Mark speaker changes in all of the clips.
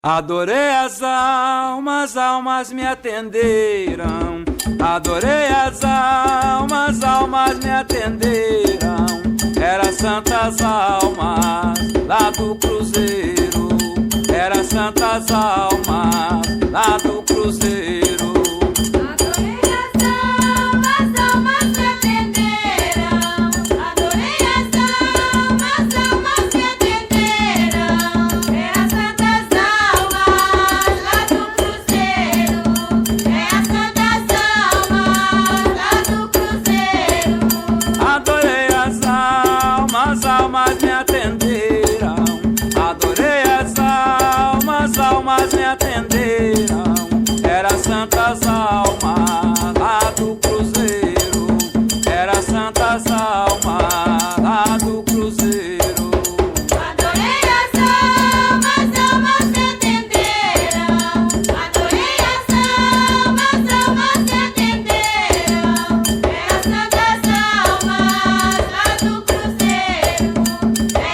Speaker 1: Adorei as almas me atenderam. Adorei as almas me atenderam. Era santas almas lá do cruzeiro. Era santas almas lá do cruzeiro. Almas me atenderam, adorei as almas me atenderam. Era santas almas lá do cruzeiro. Era santas almas lá do cruzeiro.
Speaker 2: Adorei as almas me atenderam. Adorei as almas me atenderam. Era santas almas lá do cruzeiro.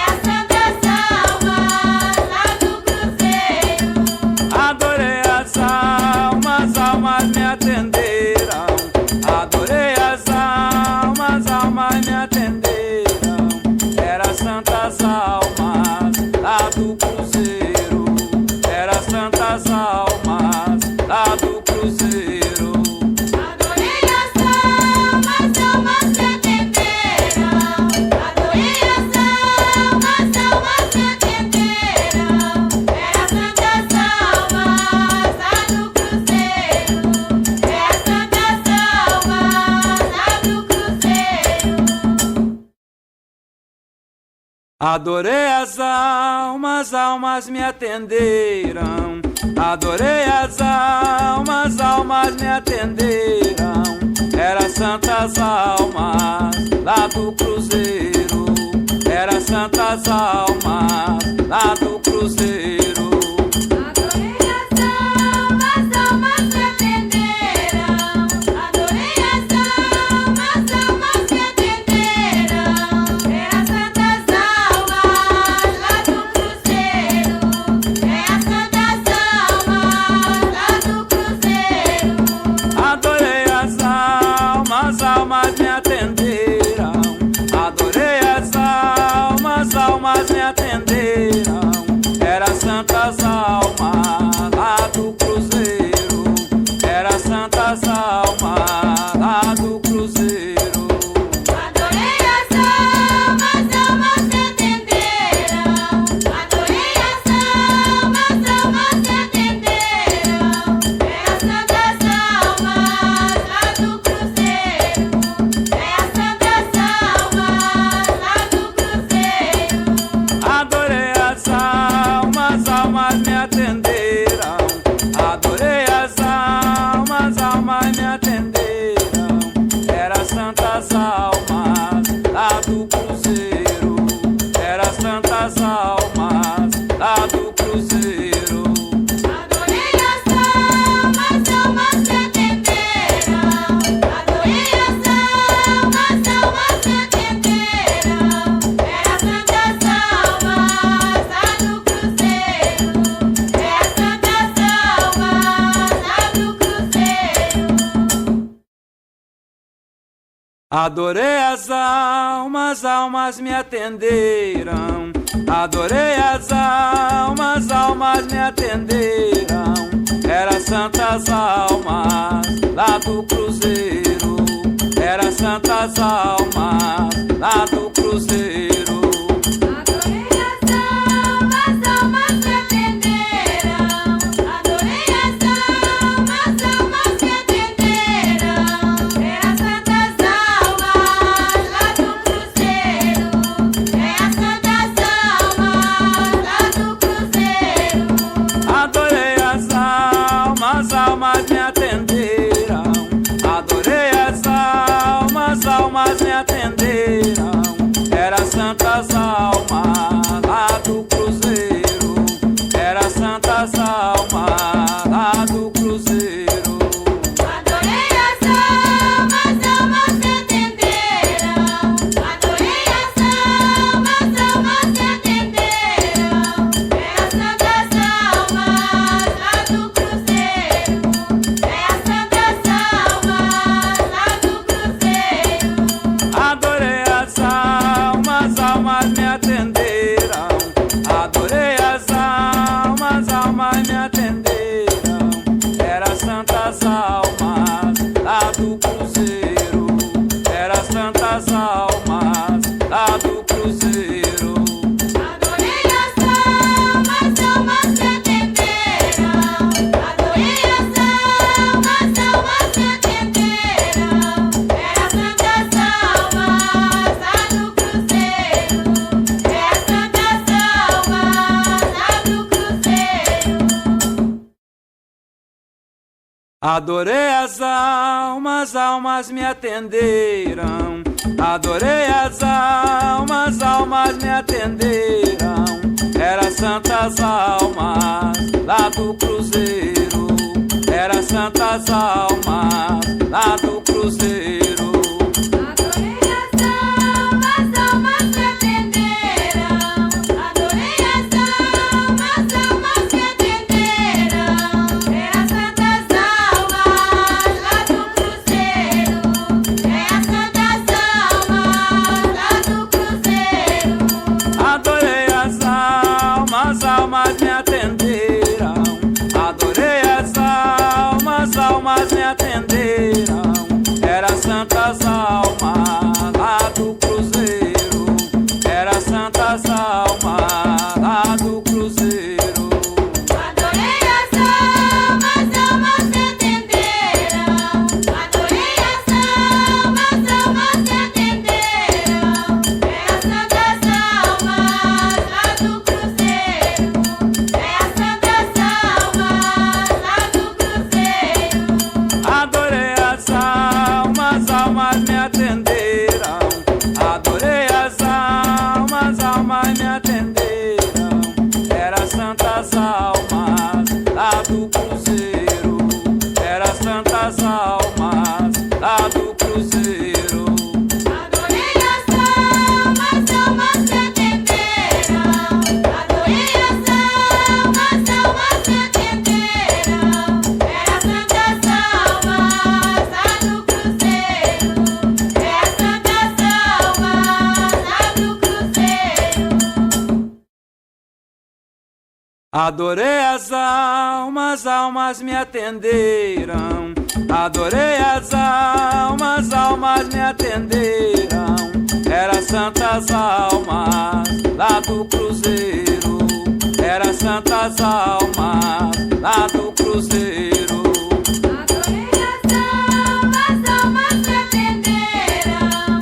Speaker 1: Adorei as almas me atenderam. Adorei as almas me atenderam. Era santas almas lá do cruzeiro. Era santas almas lá do cruzeiro.
Speaker 2: Adorei as almas me atenderam. Adorei as almas me atenderam. Era santas almas lá do cruzeiro. Era santas almas lá do cruzeiro.
Speaker 1: Adorei as almas me atenderam. Adorei as almas me atenderam. Era santas almas lá do cruzeiro. Era santas almas lá do cruzeiro.
Speaker 2: Adorei as almas me atenderam. Adorei as almas me atenderam. Era santas almas lá do cruzeiro. Era santas almas lá do cruzeiro.
Speaker 1: Adorei as almas me atenderam. Adorei as almas me atenderam. Era santas almas lá do cruzeiro. Era santas almas lá do cruzeiro.
Speaker 2: Adorei as almas me atenderam. Adorei as almas me atenderam. Era santas almas lá do cruzeiro. Era santas almas lá do cruzeiro.
Speaker 1: Adorei as almas me atenderam. Adorei as almas me atenderam. Era santas almas lá do cruzeiro. Era santas almas lá do cruzeiro.
Speaker 2: Adorei as almas me atenderam. Adorei as almas me atenderam. Era santas almas lá do cruzeiro. Era santas almas lá do cruzeiro.
Speaker 1: Adorei as almas me atenderam. Adorei as almas me atenderam. Era santas almas lá do cruzeiro. Era santas almas lá do cruzeiro.
Speaker 2: Adorei as almas me atenderam. Adorei as almas me atenderam. Era santas almas lá do cruzeiro. Era santas almas lá do cruzeiro.
Speaker 1: Adorei as almas me atenderam. Adorei as almas me atenderam. Era santas almas lá do cruzeiro. Era santas almas lá do cruzeiro.
Speaker 2: Adorei as almas me atenderam. Adorei as almas me atenderam. Era santas almas
Speaker 1: Adorei as almas me atenderam. Adorei as almas me atenderam. Era santas almas lá do cruzeiro. Era santas almas lá do cruzeiro.
Speaker 2: Adorei as almas me atenderam. Adorei as almas me atenderam. Era santas almas lá do cruzeiro. Era santas almas lá do cruzeiro.
Speaker 1: Adorei as almas me atenderam. Adorei as almas me atenderam. Era santas almas lá do cruzeiro. Era santas almas lá do cruzeiro.
Speaker 2: Adorei as almas me atenderam. Adorei as almas me atenderam. Era santas almas lá do cruzeiro. Era santas almas lá do cruzeiro.
Speaker 1: Adorei as almas me atenderam. Adorei as almas me atenderam. Era santas almas lá do cruzeiro. Era santas almas lá do cruzeiro.
Speaker 2: Adorei as almas me atenderam. Adorei as almas me atenderam. Era santas almas lá do cruzeiro. Era santas almas lá do cruzeiro.
Speaker 1: Adorei as almas me atenderam. Adorei as almas me atenderam. Era santas almas lá do cruzeiro. Era santas almas lá do cruzeiro.
Speaker 2: Adorei as almas me atenderam. Adorei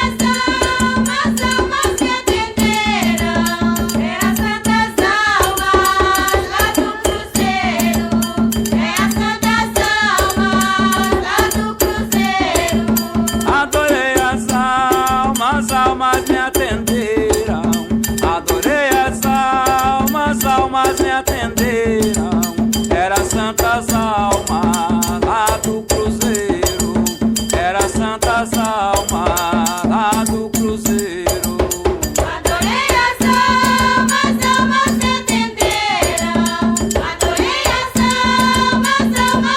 Speaker 2: as almas me atenderam. Era santas almas lá do cruzeiro. Era santas almas lá do cruzeiro.
Speaker 1: Adorei as almas me atenderam. Adorei as almas me atenderam. Era santas almas lá do cruzeiro. Era santas almas lá do cruzeiro.
Speaker 2: Adorei as almas me atenderam. Adorei as almas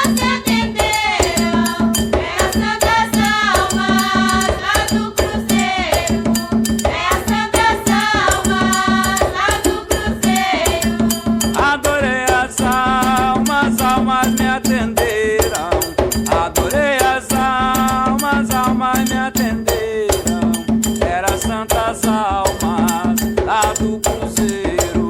Speaker 2: me atenderam. Era santas almas lá do cruzeiro. Era santas almas lá do cruzeiro.
Speaker 1: Adorei as almas me atenderam. Adorei as almas me atenderam. Era santas almas lá do cruzeiro.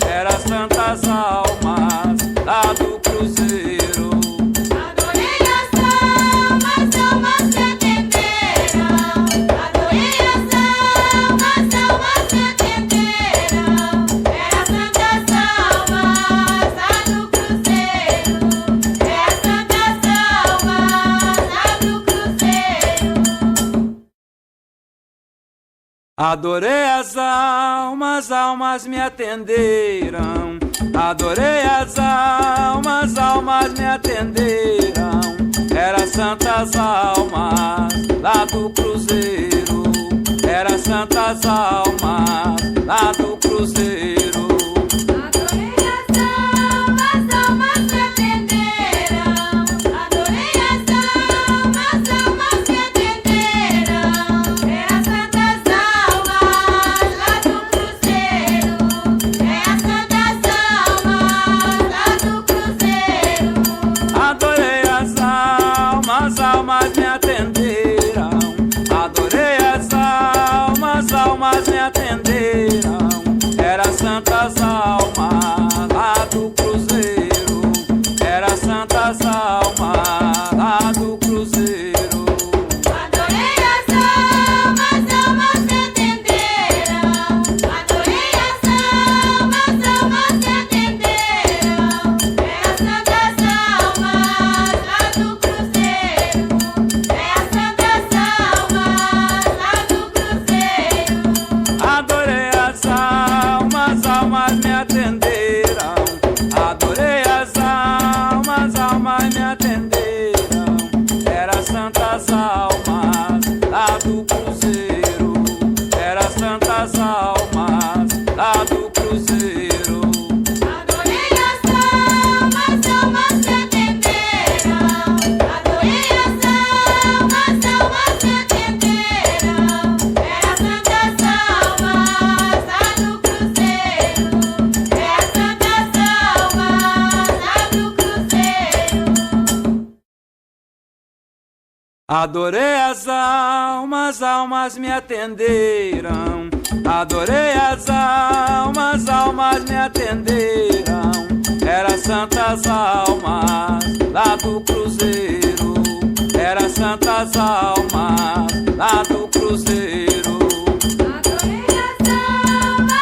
Speaker 1: Era santas almas lá do cruzeiro.
Speaker 2: Adorei as almas me atenderam. Adorei as almas me atenderam. Era santas almas lá do cruzeiro. Era santas almas lá do cruzeiro.
Speaker 1: Adorei as almas me atenderam. Adorei as almas me atenderam. Era santas almas lá do cruzeiro. Era santas almas lá do cruzeiro.
Speaker 2: Adorei as almas me atenderam. Adorei as almas me atenderam. Era santas almas lá do cruzeiro. Era santas almas lá do cruzeiro.
Speaker 1: Adorei as almas me atenderam. Adorei as almas me atenderam. Era santas Adorei as almas me atenderam. Adorei as almas me atenderam. Era santas almas lá do cruzeiro. Era santas almas lá do cruzeiro.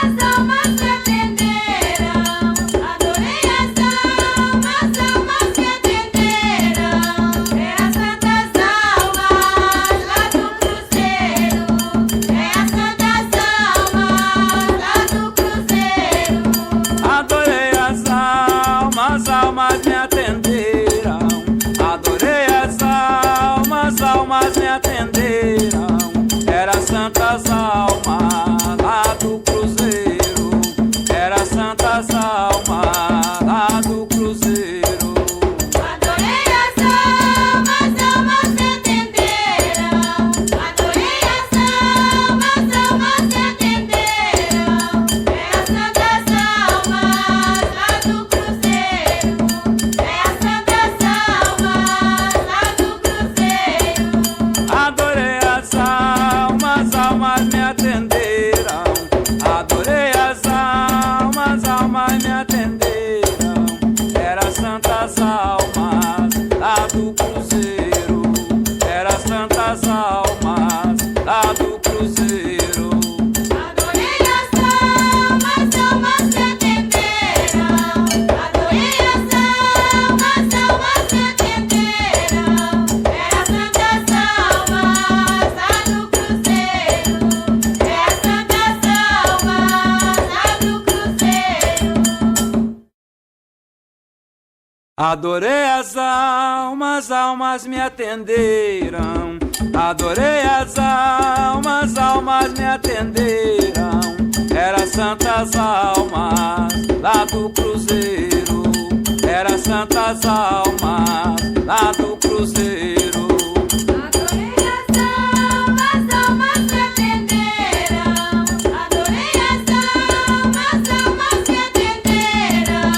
Speaker 1: As almas me atenderam. Adorei as almas me atenderam. Era santas almas lá do cruzeiro. Era santas almas lá do cruzeiro.
Speaker 2: Adorei as almas me atenderam. Adorei as almas me atenderam. Era santas almas lá do cruzeiro.
Speaker 1: Adorei as almas me atenderam. Adorei as almas me atenderam. Era santas almas lá do cruzeiro. Era santas almas lá do cruzeiro.
Speaker 2: Adorei as almas me atenderam. Adorei as almas me atenderam. Era santas almas lá do cruzeiro. Era santas almas lá do cruzeiro.
Speaker 1: Adorei as almas me atenderam. Adorei as almas me atenderam. Era santas almas lá do cruzeiro. Era santas almas lá do cruzeiro.
Speaker 2: Adorei as almas me atenderam. Adorei as almas me atenderam.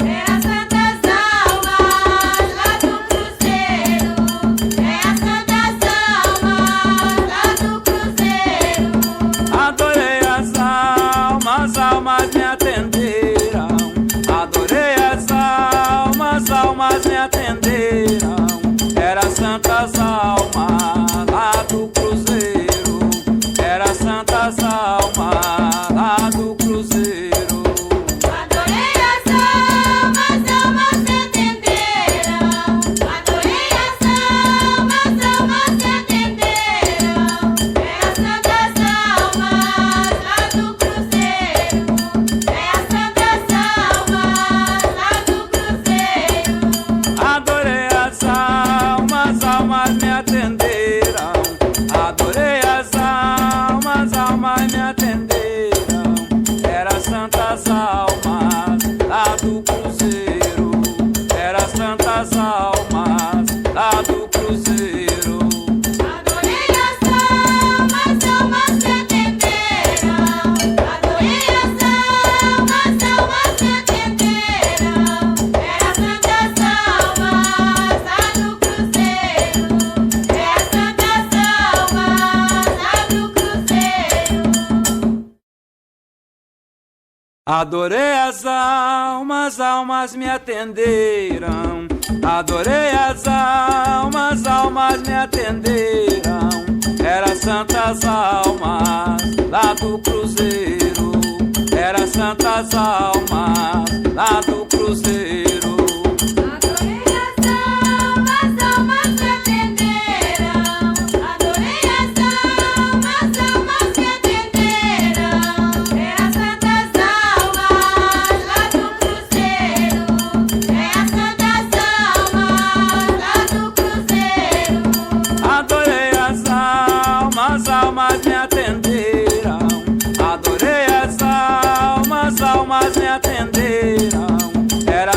Speaker 2: Era santas almas lá do cruzeiro. Era santas almas lá do cruzeiro.
Speaker 1: Adorei as almas me atenderam. Adorei as almas me atenderam. Era santas almas lá do cruzeiro. Era santas almas lá do cruzeiro.
Speaker 2: Adorei as almas me atenderam. Adorei as almas me atenderam. Era santas almas lá do cruzeiro. Era santas almas lá do cruzeiro.
Speaker 1: Adorei as almas me atenderam. Adorei as almas me atenderam. Era santas almas lá do cruzeiro. Era santas almas lá do cruzeiro.
Speaker 2: Adorei as almas me atenderam. Adorei as almas me atenderam. Era santas almas lá do cruzeiro. Era santas almas lá do cruzeiro.
Speaker 1: Adorei as almas me atenderam. Adorei as almas me atenderam. Era santas almas lá do cruzeiro. Era santas almas lá do cruzeiro.
Speaker 2: Adorei as almas me atenderam. Adorei as almas me atenderam. Era santas almas lá do cruzeiro. Era santas almas lá do cruzeiro.
Speaker 1: Adorei as almas me atenderam. Adorei as almas me atenderam. Era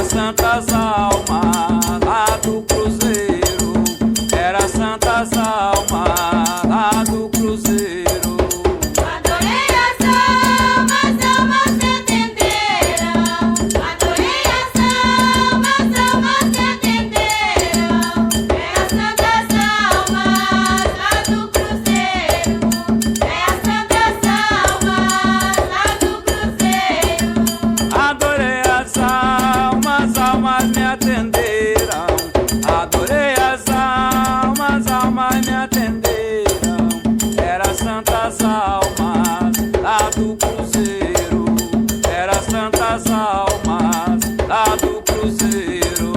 Speaker 1: lá do cruzeiro.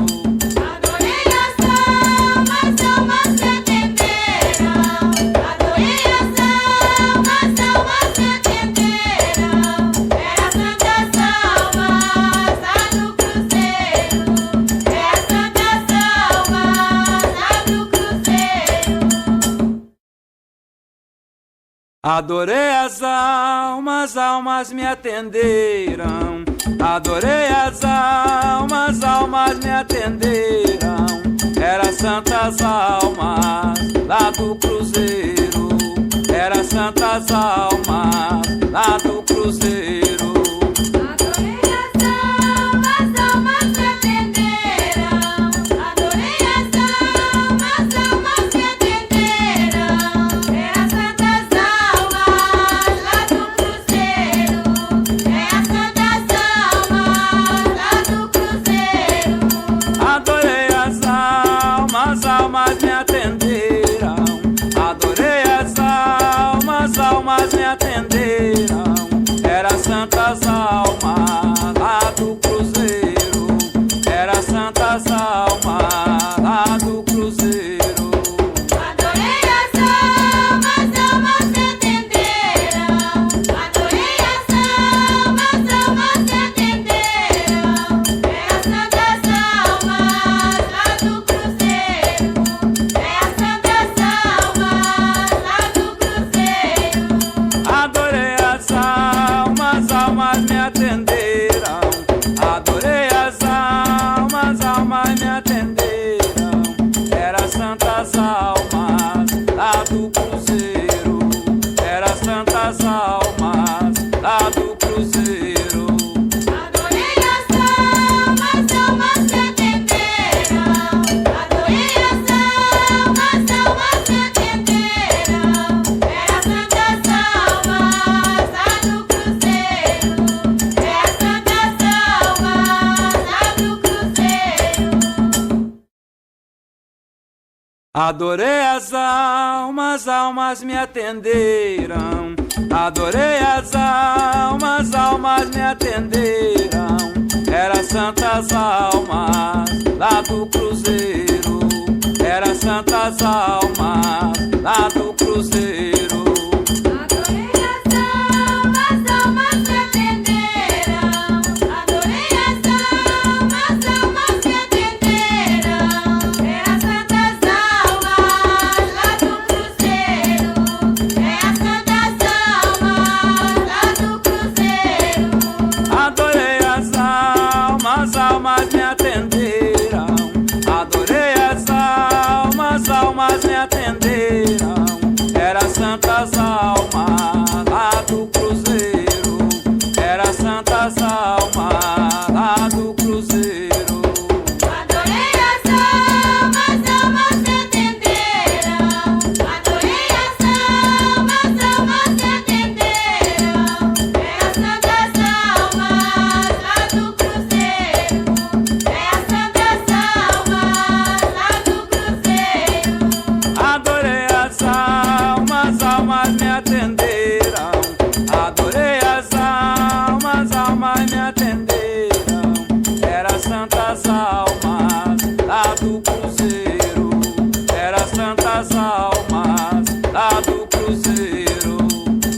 Speaker 2: Adorei as almas me atenderam. Adorei as almas me atenderam. Era santas almas lá do cruzeiro. Era santas almas lá do cruzeiro.
Speaker 1: Adorei as almas me atenderam. Adorei as almas me atenderam. Era santas almas lá do cruzeiro. Era santas almas lá do cruzeiro.
Speaker 2: Adorei as almas me atenderam. Adorei as almas me atenderam. Era santas almas lá do cruzeiro. Era santas almas lá do cruzeiro.
Speaker 1: Adorei as almas me atenderam. Adorei as almas me atenderam. Era santas almas lá do cruzeiro. Era santas almas lá do cruzeiro.
Speaker 2: Adorei as almas me atenderam. Adorei as almas me atenderam. Era santas almas lá do cruzeiro. Era santas almas lá do cruzeiro.
Speaker 1: Adorei as almas me atenderam. Adorei as almas me atenderam. Era santas almas lá do cruzeiro. Era santas almas lá do cruzeiro.
Speaker 2: Adorei as almas me atenderam. Adorei as almas me atenderam. Era santas almas lá do cruzeiro. Era santas almas lá do cruzeiro.
Speaker 1: Adorei as almas me atenderam. Adorei as almas me atenderam. Era santas almas lá do cruzeiro. Era santas almas lá do cruzeiro.
Speaker 2: Adorei as almas me atenderam. Adorei as almas me atenderam. Era santas almas lá do cruzeiro. Era santas almas lá do cruzeiro.
Speaker 1: Adorei as almas me atenderam. Adorei as almas me atenderam. Era santas almas lá do cruzeiro. Era santas almas lá do cruzeiro.
Speaker 2: Adorei as almas me atenderam. Adorei as almas me atenderam. Era santas almas lá do cruzeiro. Era santas almas lá do cruzeiro.
Speaker 1: Adorei as almas me atenderam. Adorei as almas me atenderam. Era santas almas lá do cruzeiro. Era santas almas lá do cruzeiro.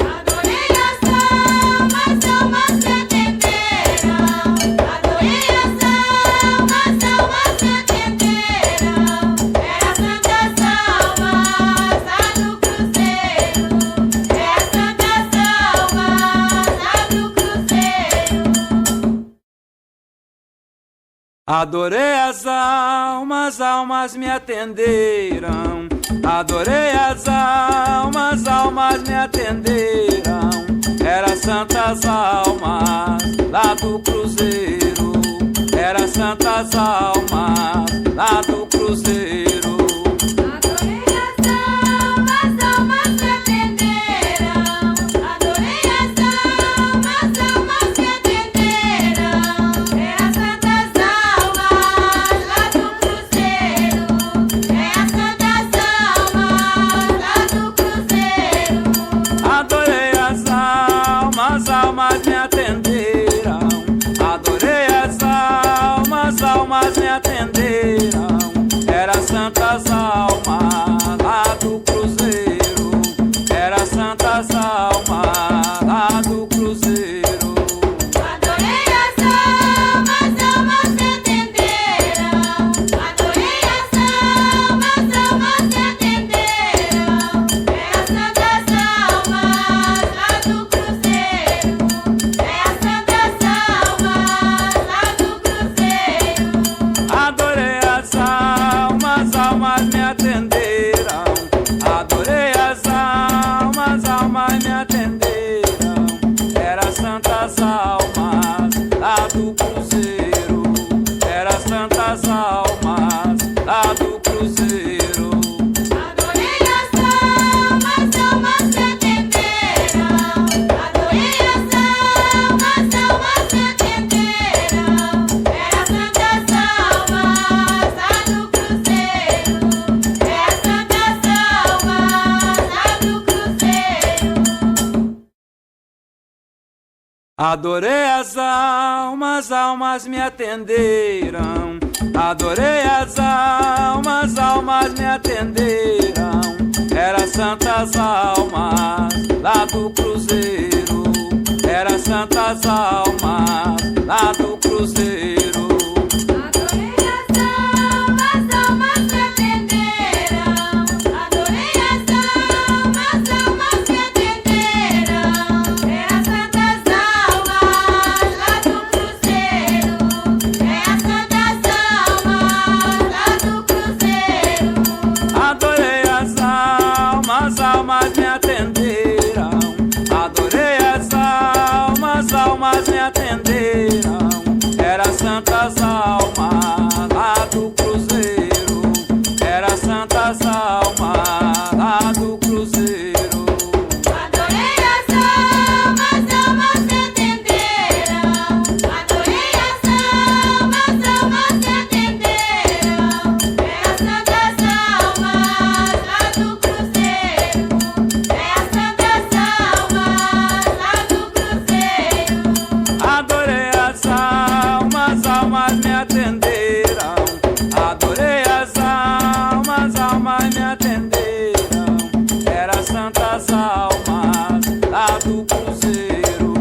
Speaker 2: Adorei as almas me atenderam. Adorei as almas me atenderam. Era santas almas lá do cruzeiro. Era santas almas lá do cruzeiro.
Speaker 1: Adorei as almas me atenderam. Adorei as almas me atenderam. Era santas almas lá do cruzeiro. Era santas almas lá do cruzeiro.
Speaker 2: Adorei as almas me atenderam. Adorei as almas me atenderam. Era santas almas lá do cruzeiro. Era santas almas lá do cruzeiro.
Speaker 1: Adorei as almas me atenderam. Adorei as almas atenderam. Era santas almas lá do cruzeiro. Era santas almas lá do cruzeiro.
Speaker 2: Adorei as almas, almas que atenderam. Adorei as almas, almas que atenderam. Era santas almas lá do cruzeiro. Era santas almas lá do cruzeiro.
Speaker 1: Adorei as almas, almas me atenderam. Adorei as almas, almas me atenderam. Era santas almas lá do cruzeiro. Era santas almas lá do cruzeiro.
Speaker 2: Adorei as almas, almas que atenderam. Adorei as almas, almas que atenderam. Era santas almas lá do cruzeiro. Era santas almas lá do cruzeiro.
Speaker 1: Adorei as almas, almas me atenderam. Adorei as almas, almas me atenderam. Era santas almas lá do cruzeiro. Era santas almas lá do cruzeiro.
Speaker 2: Adorei as almas, almas que atenderam. Adorei as almas, almas que atenderam. Era santas almas lá do cruzeiro. Era santas almas lá do cruzeiro.
Speaker 1: Adorei as almas, almas me atenderam. Adorei as almas, almas me atenderam. Era santas almas lá do cruzeiro. Era santas almas lá do cruzeiro.
Speaker 2: Adorei as almas, almas que atenderam. Adorei as almas, almas que atenderam. Era santas almas lá do cruzeiro. Era santas almas lá do cruzeiro.
Speaker 1: Adorei as almas, almas me atenderam. Adorei as almas, almas me atenderam. Era santas almas lá do cruzeiro.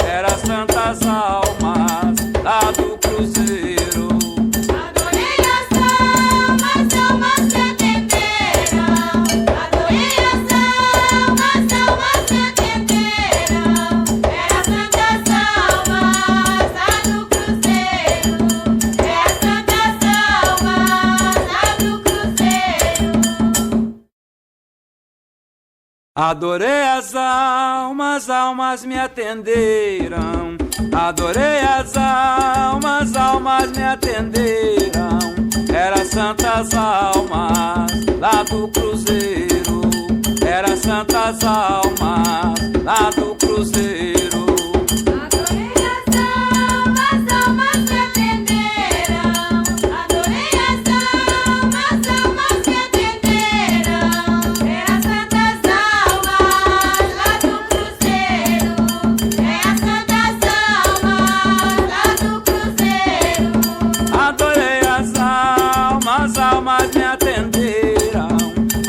Speaker 1: Era santas almas lá do cruzeiro.
Speaker 2: Adorei as almas, almas que atenderam. Adorei as almas, almas que atenderam. Era santas almas lá do cruzeiro. Era santas almas lá do cruzeiro.
Speaker 1: Adorei as almas, almas me atenderam. Adorei as almas, almas me atenderam. Era santas almas lá do cruzeiro. Era santas almas lá do cruzeiro.
Speaker 2: Adorei as almas, almas que atenderam. Adorei as almas, almas que atenderam. Era santas almas lá do cruzeiro. Era santas almas lá do cruzeiro.
Speaker 1: Adorei as almas, almas me atenderam.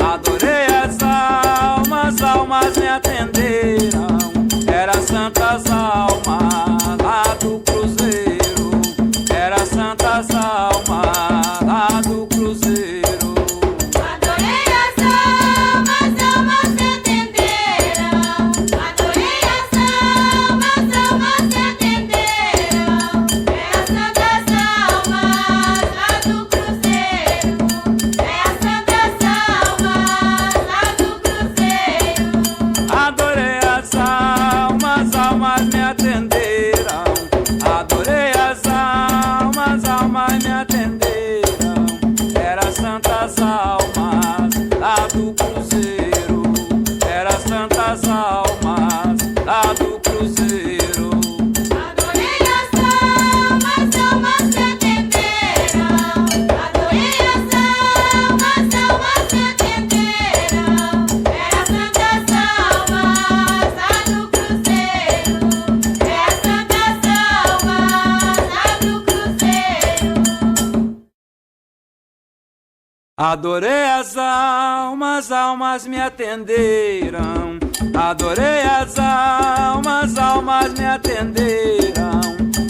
Speaker 1: Adorei as almas, almas me atenderam. Era santas almas lá do cruzeiro. Era santas almas lá do cruzeiro.
Speaker 2: Adorei as almas, almas que atenderam. Adorei as almas, almas que atenderam. Era santas almas lá do cruzeiro. Era santas almas lá do cruzeiro.
Speaker 1: Adorei as almas, almas me atenderam. Adorei as almas, almas Adorei as almas me atenderam. Adorei as almas me atenderam.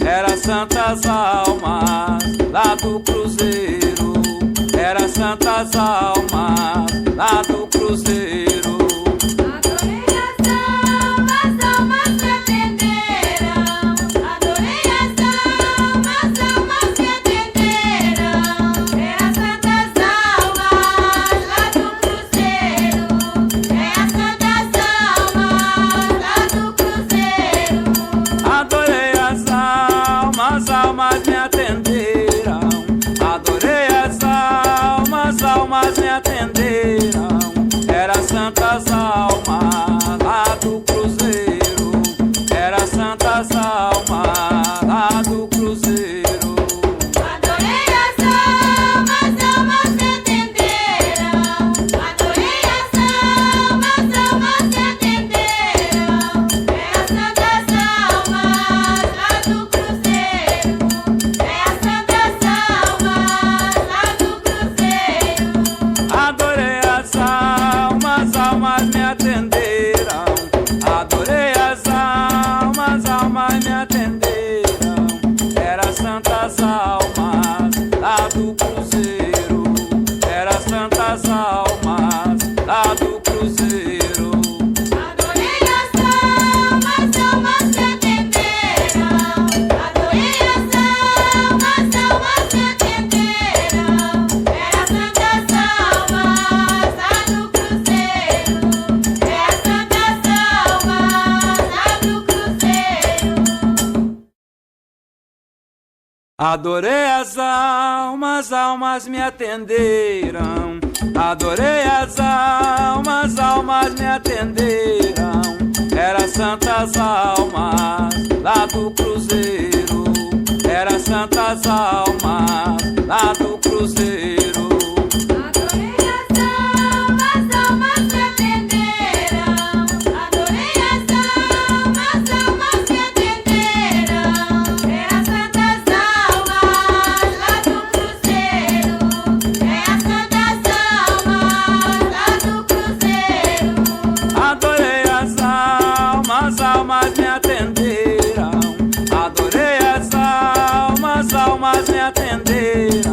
Speaker 1: Era santas almas lá do cruzeiro. Era santas almas lá do cruzeiro.
Speaker 2: Adorei as almas me atenderam. Adorei as almas me atenderam. Era santas almas lá do cruzeiro. Era santas almas lá do cruzeiro.
Speaker 1: Adorei as almas me atenderam. Adorei as almas me atenderam. Era santas almas lá do cruzeiro. Era santas almas lá do cruzeiro.
Speaker 2: Adorei as almas me atenderam. Adorei as almas me atenderam. Era santas almas lá do cruzeiro. Era santas almas lá do cruzeiro.
Speaker 1: Adorei as almas me atenderam. Adorei as almas me atenderam. Era santas almas lá do cruzeiro. Era santas almas lá do cruzeiro.
Speaker 2: Adorei as almas me atenderam. Adorei as almas me atenderam. Era santas almas lá do cruzeiro. Era santas almas lá do cruzeiro.
Speaker 1: Adorei as almas me atenderam. Adorei as almas me atenderam. Era santas almas lá do cruzeiro. Era santas almas lá do cruzeiro.
Speaker 2: Adorei as almas me atenderam. Adorei as almas me atenderam. Era santas almas lá do cruzeiro. Era santas almas lá do cruzeiro.
Speaker 1: Adorei as almas me atenderam. Adorei as almas me atenderam.